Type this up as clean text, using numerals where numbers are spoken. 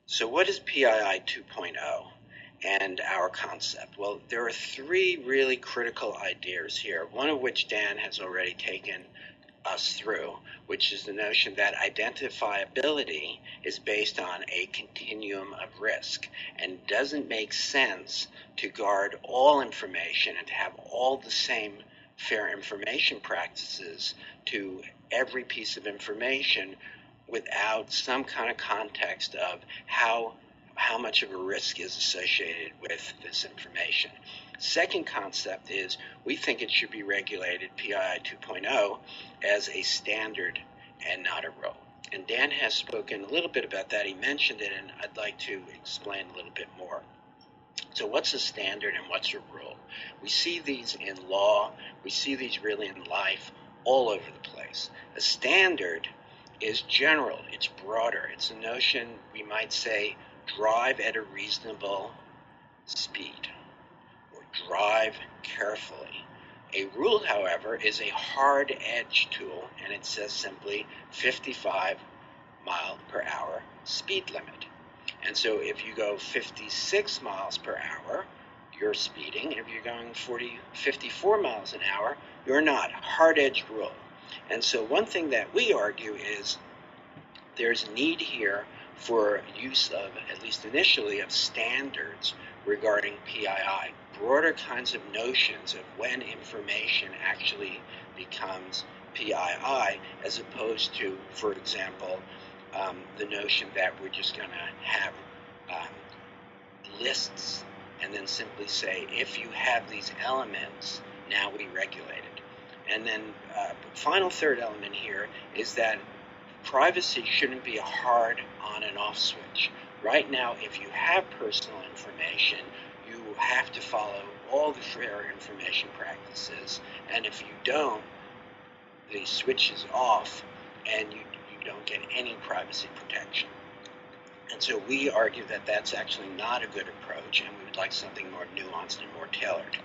So what is PII 2.0 and our concept? Well, there are three really critical ideas here, one of which Dan has already taken us through, which is the notion that identifiability is based on a continuum of risk and doesn't make sense to guard all information and to have all the same fair information practices to every piece of information without some kind of context of how much of a risk is associated with this information. Second concept is we think it should be regulated, PII 2.0, as a standard and not a rule. And Dan has spoken a little bit about that. He mentioned it, and I'd like to explain a little bit more. So what's a standard and what's a rule? We see these in law, we see these really in life, all over the place. A standard is general, it's broader. It's a notion, we might say, drive at a reasonable speed or drive carefully. A rule, however, is a hard edge tool, and it says simply 55 mile per hour speed limit. And so if you go 56 miles per hour, you're speeding. If you're going 54 miles an hour, you're not. Hard edge rule. And so one thing that we argue is there's need here for use of, at least initially, of standards regarding PII, broader kinds of notions of when information actually becomes PII, as opposed to, for example, the notion that we're just going to have lists and then simply say, if you have these elements, now we regulate it. And then final third element here is that privacy shouldn't be a hard on and off switch. Right now, if you have personal information, you have to follow all the fair information practices, and if you don't, the switch is off and you don't get any privacy protection. And so we argue that that's actually not a good approach, and we would like something more nuanced and more tailored.